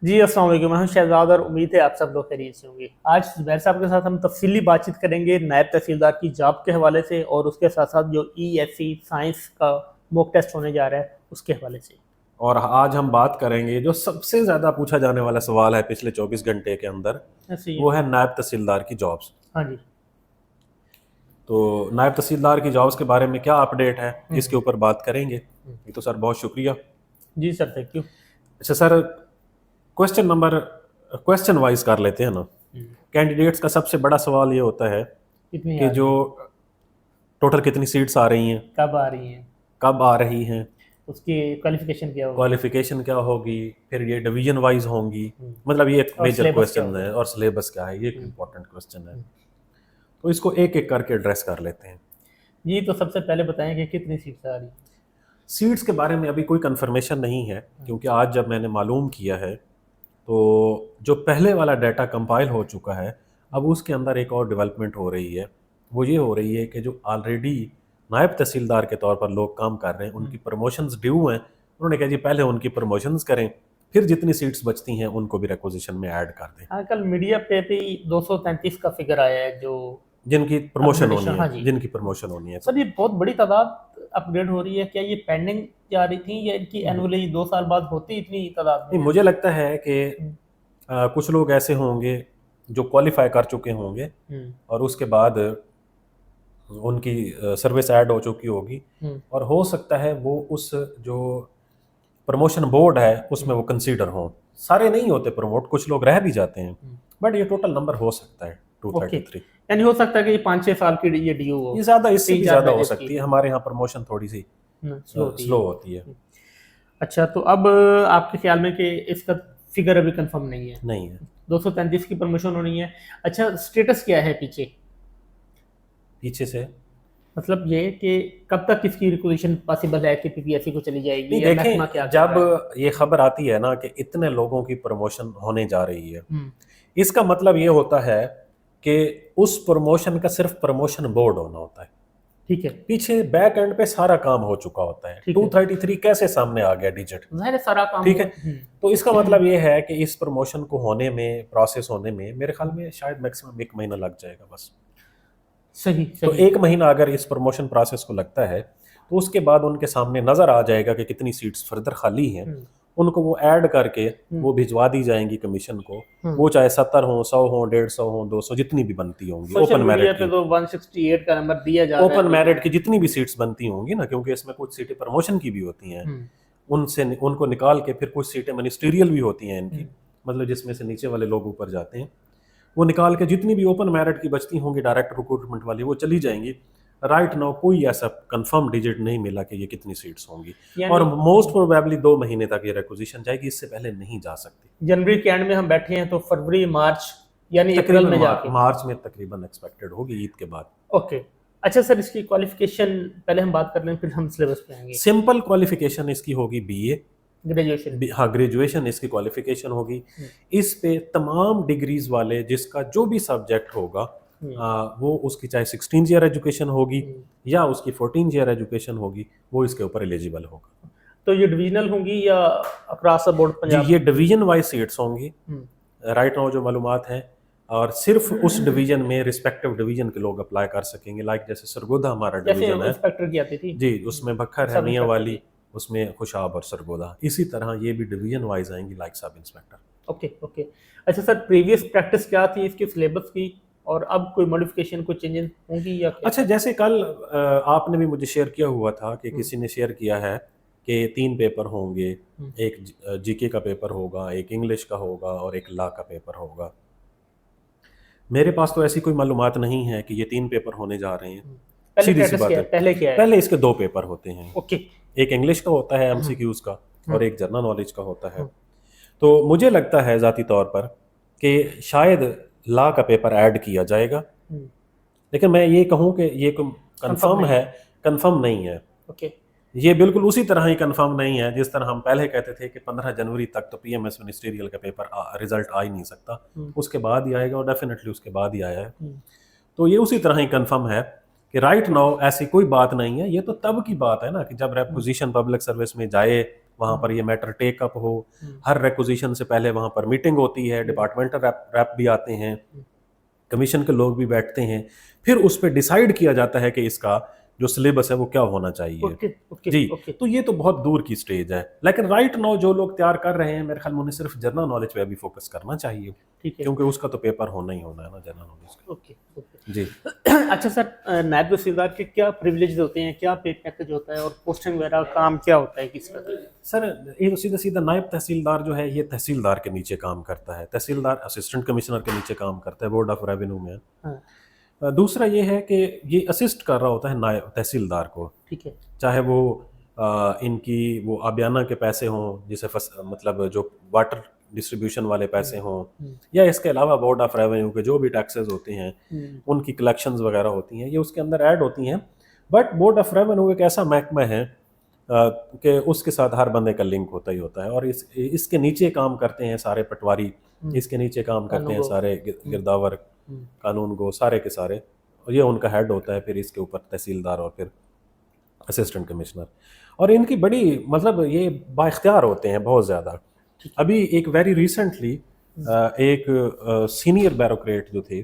जी अस्सलाम वालेकुम, मैं हूं शहजाद और उम्मीद है आप सब लोग खैरियत से होंगे। आज ज़ुबैर साहब के साथ हम तफसीली बातचीत करेंगे नायब तहसीलदार की जॉब के हवाले से और उसके साथ साथ जो ESE साइंस का मॉक टेस्ट होने जा रहा है उसके हवाले से। और आज हम बात करेंगे जो सबसे ज़्यादा पूछा जाने वाला सवाल है पिछले 24 घंटे के अंदर, ऐसे ही वो है। है नायब तहसीलदार की जॉब्स। हाँ जी। तो नायब तहसीलदार की जॉब्स के बारे में क्या अपडेट है, इसके हम्म। ऊपर बात करेंगे। हम्म। ये तो सर बहुत शुक्रिया। जी सर, थैंक यू। अच्छा सर, क्वेश्चन वाइज कर लेते हैं ना। कैंडिडेट्स का सबसे बड़ा सवाल ये होता है कितनी कि आ जो रही है? टोटल कितनी सीट्स आ रही हैं, कब आ रही हैं? कब आ रही हैं, उसकी क्वालिफिकेशन क्या होगी? क्वालिफिकेशन क्या होगी, फिर ये डिवीजन वाइज होंगी। हम्म। मतलब ये एक और मेजर सिलेबस क्या क्वेश्चन होगा? है, और सिलेबस क्या है, ये एक हम्म। इम्पोर्टेंट क्वेश्चन है। हम्म। तो इसको एक एक करके एड्रेस कर लेते हैं। जी, तो सबसे पहले बताएं कि कितनी सीट्स आ रही हैं? सीट्स के बारे में अभी कोई कंफर्मेशन नहीं है, हम्म। क्योंकि आज जब मैंने मालूम किया है तो जो पहले वाला डाटा कंपाइल हो चुका है, अब उसके अंदर एक और डेवलपमेंट हो रही है। वो ये हो रही है कि जो ऑलरेडी नायब तहसीलदार के तौर पर लोग काम कर रहे हैं, उनकी प्रमोशंस ड्यू हैं। उन्होंने कहा जी पहले उनकी प्रमोशंस करें, फिर जितनी सीट्स बचती हैं उनको भी रिक्वेजिशन में ऐड कर दें। हाँ, कल मीडिया पे भी 233 का फिगर आया है जो जिनकी प्रमोशन होनी अपग्रेडेशन। है, हाँ जी। जिनकी प्रमोशन होनी है सर, ये बहुत बड़ी तादाद अपग्रेड हो रही है। क्या ये पेंडिंग जा रही थी या इनकी नहीं, एनुअली 2 साल बाद होती इतनी तादाद में है? मुझे लगता है कि हम्म। कुछ लोग ऐसे होंगे जो क्वालिफाई कर चुके होंगे, हम्म। और उसके बाद उनकी सर्विस ऐड हो चुकी होगी, हम्म। और हो सकता है वो उस जो प्रमोशन बोर्ड है उसमें वो कंसीडर हों। सारे नहीं होते प्रमोट, कुछ लोग रह भी जाते हैं, बट ये टोटल नंबर हो सकता है ओके। 233। यानी हो सकता है कि ये 5-6 साल की ये ड्यू हो। ये ज़्यादा, इससे तीन भी चार ज़्यादा हो बैचेस की। सकती है। हमारे यहाँ प्रमोशन थोड़ी सी स्लो होती है। स्लो होती है। अच्छा, तो अब आपके ख्याल में कि इसका फिगर अभी कंफर्म नहीं है? नहीं है 233 की प्रमोशन होनी है। अच्छा, स्टेटस क्या है पीछे? पीछे से। मतलब ये कि कब तक इसकी रिक्वेजिशन पॉसिबल है कि PPSC को चली नहीं जाएगी या महकमा क्या देखें, कर जब रहा है? ये खबर आती है ना कि इतने लोगों की प्रमोशन होने जा रही है, हम्म। इसका मतलब ये होता है कि उस प्रमोशन का सिर्फ प्रमोशन बोर्ड होना होता है। ठीक है। पीछे बैक एंड पे सारा काम हो चुका होता है। ठीक है। 233 कैसे सामने आ गया डिजिट? ज़ाहिर है सारा काम ठीक हुआ। है। तो इसका मतलब ये है कि इस प्रमोशन को होने में, प्रोसेस होने में, मेरे ख्याल में शायद मैक्सिमम 1 महीना लग जाएगा बस। सही तो सही। 1 महीना अगर इस प्रमोशन प्रोसेस को लगता है, तो उसके बाद उनके सामने नजर आ जाएगा कि कितनी सीट्स फर्दर खाली हैं। हम्म। उनको वो ऐड करके हम्म। वो भिजवा दी जाएंगी कमीशन को। हम्म। वो चाहे 70 हो, 100 हो, 150 हो, 200, जितनी भी बनती होंगी सोशल ओपन मीडिया मेरिट पे की। तो 168 का नंबर दिया जा रहा है ओपन कि जो मेरिट है। की जितनी भी सीट्स बनती होंगी ना, क्योंकि इसमें कुछ सीटें प्रमोशन की भी होती हैं, हम्म। उनसे उनको निकाल के फिर कुछ सीटें मिनिस्ट्रियल भी होती हैं इनकी, हम्म। मतलब जिसमें से नीचे वाले लोग ऊपर जाते हैं। वो निकाल के जितनी भी ओपन मेरिट की बचती होंगी डायरेक्ट रिक्रूटमेंट वाली, वो चली जाएंगी। राइट नाउ कोई ऐसा कंफर्म डिजिट नहीं मिला कि ये कितनी सीट्स होंगी, और यानी मोस्ट प्रोबेबली 2 महीने तक ये रिक्वेजिशन जाएगी, इससे पहले नहीं जा सकती। जनवरी के एंड में हम बैठे हैं तो फरवरी मार्च यानी अप्रैल तकरीबन में जाके। मार्च में तकरीबन एक्सपेक्टेड होगी, ईद के बाद। ओके। अच्छा सर, इसकी क्वालिफिकेशन पहले हम बात कर लें फिर हम सिलेबस पे आएंगे। सिंपल क्वालिफिकेशन इसकी होगी BA। ग्रेजुएशन। हाँ, ग्रेजुएशन इसकी क्वालिफिकेशन होगी। इस पे तमाम डिग्रीज वाले जिसका जो भी सब्जेक्ट होगा, वो उसकी चाहे 16 ईयर एजुकेशन होगी या उसकी 14 ईयर एजुकेशन होगी, वो इसके ऊपर एलिजिबल होगा। तो ये डिविजनल होंगी या अक्रॉस द बोर्ड जी, पंजाब? ये डिवीजन वाइज सीट्स होंगी हम्म। राइट नाउ जो मालूमात है, और सिर्फ उस डिवीजन में रिस्पेक्टिव डिवीजन के लोग अप्लाई कर सकेंगे। लाइक जैसे सरगोधा हमारा जैसे डिवीजन है, इंस्पेक्टर की आती थी। जी, उसमें बखर है, सब मियाँ इंस्पेक्टर वाली, की। उसमें खुशाब और सरगोधा। इसी तरह ये भी डिवीजन वाइज आएंगी like sub inspector. Okay okay. अच्छा सर, प्रीवियस प्रैक्टिस क्या थी इसके सिलेबस की, और अब कोई मॉडिफिकेशन, कोई चेंजेस होंगी या क्या? अच्छा, जैसे कल आपने भी मुझे शेयर किया हुआ था कि किसी ने शेयर किया है कि 3 पेपर होंगे। एक GK का पेपर होगा, एक इंग्लिश का होगा, और एक लॉ का पेपर होगा। मेरे पास तो ऐसी कोई मालूमात नहीं है कि ये 3 पेपर होने जा रहे हैं। पहले सीधी सी प्रैक्टिस बात क्या है, है, पहले क्या है? पहले इसके 2 पेपर होते हैं। ओके। एक इंग्लिश का होता है MCQs का, और एक जनरल नॉलेज का होता है। तो मुझे लगता है ज़ाती तौर पर कि शायद लॉ का पेपर ऐड किया जाएगा, लेकिन मैं ये कहूँ कि ये कंफर्म है, कंफर्म नहीं है। ओके। ये बिल्कुल उसी तरह ही कंफर्म नहीं है जिस तरह हम पहले कहते थे कि 15 जनवरी तक तो PMS मिनिस्ट्रियल का पेपर रिजल्ट आ ही नहीं सकता, उसके बाद ही आएगा, और डेफिनेटली उसके बाद ही आया है। तो ये उसी तरह ही कंफर्म है कि राइट नाउ ऐसी कोई बात नहीं है। ये तो तब की बात है ना कि जब रेपोजिशन पब्लिक सर्विस में जाए, वहाँ पर ये मैटर टेकअप हो, हर रिक्वेजिशन से पहले वहाँ पर मीटिंग होती है, डिपार्टमेंटल रैप भी आते हैं, कमीशन के लोग भी बैठते हैं, फिर उस पर डिसाइड किया जाता है कि इसका जो सिलेबस है वो क्या होना चाहिए। ओके ओके जी ओके तो ये तो बहुत दूर की स्टेज है, लेकिन राइट नाउ जो लोग तैयार कर रहे हैं मेरे ख्याल में उन्हें सिर्फ जनरल नॉलेज पे अभी फोकस करना चाहिए, ठीक है क्योंकि उसका तो पेपर होना ही होना है ना जनरल नॉलेज का। Okay okay. जी अच्छा सर, नायब तहसीलदार के क्या प्रिविलेज होते हैं, क्या पे पैकेज होता है और पोस्टिंग वगैरह काम क्या होता है किस तरह? सर ये तो सीधा सीधा नायब तहसीलदार जो है ये तहसीलदार के नीचे काम करता है, तहसीलदार असिस्टेंट कमिश्नर के नीचे काम करता है बोर्ड ऑफ रेवेन्यू में। हाँ दूसरा ये है कि ये असिस्ट कर रहा होता है नायब तहसीलदार को, ठीक है चाहे वो इनकी वो आबियाना के पैसे हों, जिसे मतलब जो वाटर डिस्ट्रीब्यूशन वाले पैसे हों, या इसके अलावा बोर्ड ऑफ रेवेन्यू के जो भी टैक्सेस होते हैं उनकी कलेक्शंस वगैरह होती हैं, ये उसके अंदर ऐड होती हैं। बट बोर्ड ऑफ रेवेन्यू एक ऐसा महकमा है कि उसके साथ हर बंदे का लिंक होता ही होता है, और इसके नीचे काम करते हैं सारे पटवारी, इसके नीचे काम करते हैं सारे गिरदावर, कानून गो, सारे के सारे, और ये उनका हेड होता है, फिर इसके ऊपर तहसीलदार और फिर असिस्टेंट कमिश्नर, और इनकी बड़ी मतलब ये बाइख्तियार होते हैं बहुत ज़्यादा। अभी एक वेरी रिसेंटली एक सीनियर बैरोक्रेट जो थे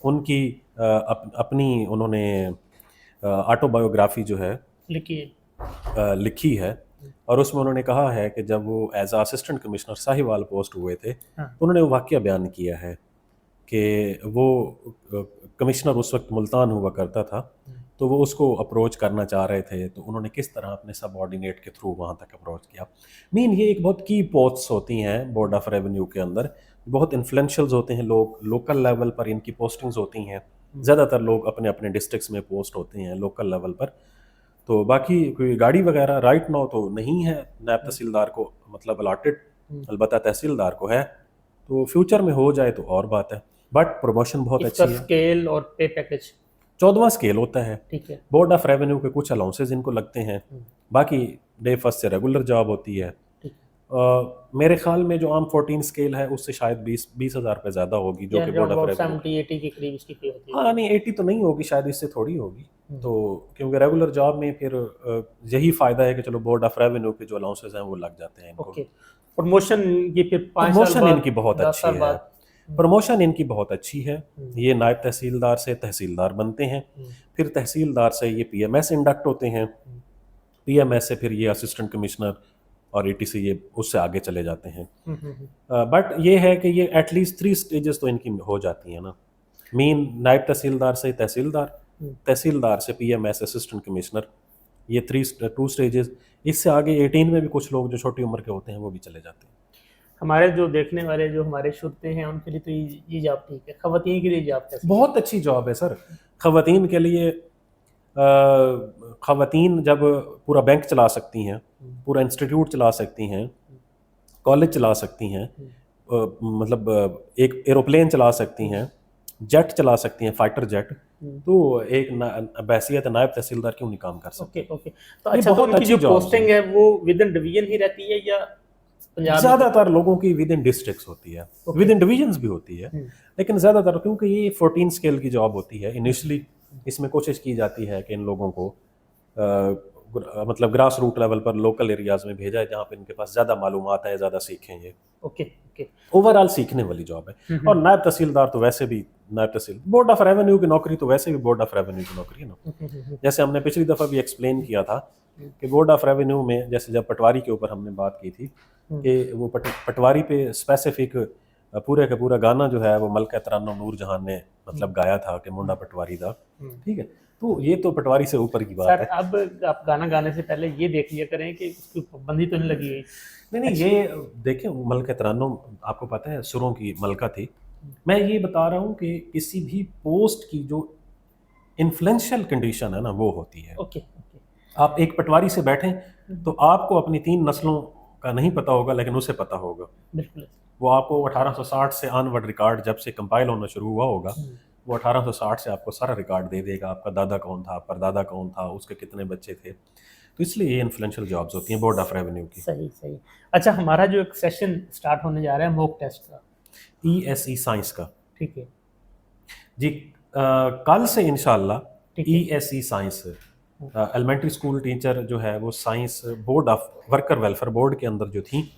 उनकी अपनी उन्होंने ऑटोबायोग्राफी जो है लिखी है, और उसमें उन्होंने कहा है कि जब वो as assistant commissioner Sahiwal post हुए थे तो उन्होंने वो वाक़या बयान किया है कि वो कमिश्नर उस वक्त मुल्तान हुआ करता था, तो वो उसको अप्रोच करना चाह रहे थे, तो उन्होंने किस तरह अपने सबऑर्डिनेट के थ्रू वहाँ तक अप्रोच किया। मीन ये एक बहुत की पोस्ट्स होती हैं बोर्ड ऑफ रेवेन्यू के अंदर, बहुत इन्फ्लुएंशियल्स होते हैं लोग, लोकल लेवल पर इनकी पोस्टिंग्स होती हैं, ज़्यादातर लोग अपने अपने डिस्ट्रिक्ट्स में पोस्ट होते हैं लोकल लेवल पर। तो बाकी कोई गाड़ी वगैरह राइट नाउ तो नहीं है नायब तहसीलदार को मतलब अलाटेड, अलबत्ता तहसीलदार को है, तो फ्यूचर में हो जाए तो और बात है। बट प्रमोशन बहुत अच्छी है। स्केल और पे पैकेज 14वां स्केल होता है, ठीक है। बोर्ड ऑफ रेवेन्यू के कुछ अलाउंसेज इनको लगते हैं, बाकी डे फर्स्ट से रेगुलर जॉब होती है। मेरे ख्याल में जो आम 14 स्केल है उससे शायद 20,000 रुपये ज़्यादा होगी, जो कि बोर्ड ऑफ रेवेन्यू 70-80 के करीब इसकी पे होती है। हाँ नहीं 80 तो नहीं होगी शायद, इससे थोड़ी होगी, तो क्योंकि रेगुलर जॉब में फिर यही फ़ायदा है कि चलो बोर्ड ऑफ रेवेन्यू के जो अलाउंसेज हैं वो लग जाते हैं इनको। प्रमोशन ये फिर 5 साल प्रमोशन बाद, इनकी बहुत 10 अच्छी साल है, बाद प्रमोशन इनकी बहुत अच्छी है। ये नायब तहसीलदार से तहसीलदार बनते हैं, फिर तहसीलदार से ये पीएमएस इंडक्ट होते हैं, पीएमएस से फिर ये असिस्टेंट कमिश्नर और एटीसी ये उससे आगे चले जाते हैं। बट ये है कि ये एटलीस्ट 3 स्टेजेस तो इनकी हो जाती हैं ना, मेन नायब तहसीलदार से तहसीलदार, तहसीलदार से पीएमएस असिस्टेंट कमिश्नर, ये 2 स्टेजेस। इससे आगे 18 में भी कुछ लोग जो छोटी उम्र के होते हैं वो भी चले जाते हैं। हमारे जो देखने वाले जो हमारे श्रोते हैं उनके लिए तो ये जॉब ठीक है, खवातीन के लिए जॉब कैसी? बहुत अच्छी जॉब है सर खवातीन के लिए। खवातीन जब पूरा बैंक चला सकती हैं, पूरा इंस्टीट्यूट चला सकती हैं, कॉलेज चला सकती हैं, मतलब एक एरोप्लेन चला सकती हैं, जेट चला सकती हैं, फाइटर जेट, तो एक बहसियत नायब तहसीलदार क्यों नहीं काम कर सकते? ओके तो अच्छा, बहुत अच्छी जो पोस्टिंग है वो विद इन डिवीजन ही रहती है या ज़्यादातर लोगों की विद इन डिस्ट्रिक्ट्स होती है, विद इन डिवीजन्स भी होती है, लेकिन ज़्यादातर क्योंकि ये 14 स्केल की जॉब होती है इनिशियली, इसमें कोशिश की जाती है कि इन लोगों को मतलब ग्रास रूट लेवल पर लोकल एरियाज में भेजा है जहाँ पे इनके पास ज़्यादा मालूमात है, ज़्यादा सीखें ये। ओके ओवरऑल सीखने वाली जॉब है। और नायब तहसीलदार तो वैसे भी नायब तहसील, बोर्ड ऑफ रेवेन्यू की नौकरी तो वैसे भी बोर्ड ऑफ रेवेन्यू की नौकरी है ना, जैसे हमने पिछली दफ़ा भी एक्सप्लेन किया था कि बोर्ड ऑफ रेवेन्यू में जैसे जब पटवारी के ऊपर हमने बात की थी कि वो पटवारी पे स्पेसिफिक पूरे का पूरा गाना जो है वो मलका तरान्नुम नूर जहान ने मतलब गाया था कि मुंडा पटवारी था, ठीक है, तो ये तो पटवारी से ऊपर की बात सर, है। अब आप गाना गाने से पहले ये देख लिया करें कि उसकी पाबंदी तो नहीं लगी हुई। नहीं ये देखें मलका तरान्नुम आपको पता है सुरों की मलका थी। मैं ये बता रहा हूँ कि किसी भी पोस्ट की जो इन्फ्लुएंशियल कंडीशन है ना वो होती है। ओके आप एक पटवारी से बैठें तो आपको अपनी 3 नस्लों का नहीं पता होगा लेकिन उसे पता होगा। बिल्कुल। वो आपको 1860 से ऑनवर्ड रिकॉर्ड जब से कंपाइल होना शुरू हुआ होगा वो 1860 से आपको सारा रिकॉर्ड दे देगा, आपका दादा कौन था, परदादा कौन था, उसके कितने बच्चे थे, तो इसलिए ये इन्फ्लुएंशियल जॉब्स होती हैं बोर्ड ऑफ रेवेन्यू की। सही। अच्छा, हमारा जो एक सेशन स्टार्ट होने जा रहा है मॉक टेस्ट का, ESE साइंस का, ठीक है जी, कल से इंशाल्लाह ESE science elementary school teacher जो है वो science board of worker welfare board के अंदर जो थी,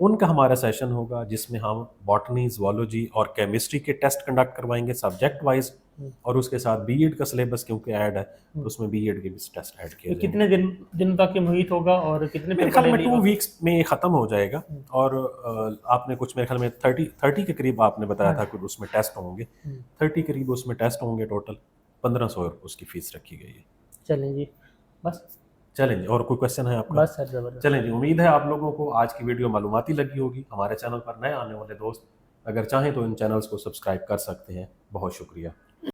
उनका हमारा सेशन होगा जिसमें हम बॉटनी, ज़ूलॉजी और केमिस्ट्री के टेस्ट कंडक्ट करवाएंगे सब्जेक्ट वाइज, और उसके साथ बीएड का सिलेबस क्योंकि ऐड है तो उसमें बीएड के भी टेस्ट ऐड किए ये जाएंगे। कितने दिन तक ये मुहित होगा और कितने मेरे पेपर ख्याल में लेने 2 वीक्स में ख़त्म हो जाएगा। और आपने कुछ मेरे ख्याल में 30 के करीब आपने बताया था कि उसमें टेस्ट होंगे, 30 करीब उसमें टेस्ट होंगे, टोटल 1500 उसकी फ़ीस रखी गई है। चलें जी, बस चलें जी, और कोई क्वेश्चन है आपका? बस सर, ज़बरदस्त। चलें जी, उम्मीद है आप लोगों को आज की वीडियो मालूमाती लगी होगी। हमारे चैनल पर नए आने वाले दोस्त अगर चाहें तो इन चैनल्स को सब्सक्राइब कर सकते हैं। बहुत शुक्रिया।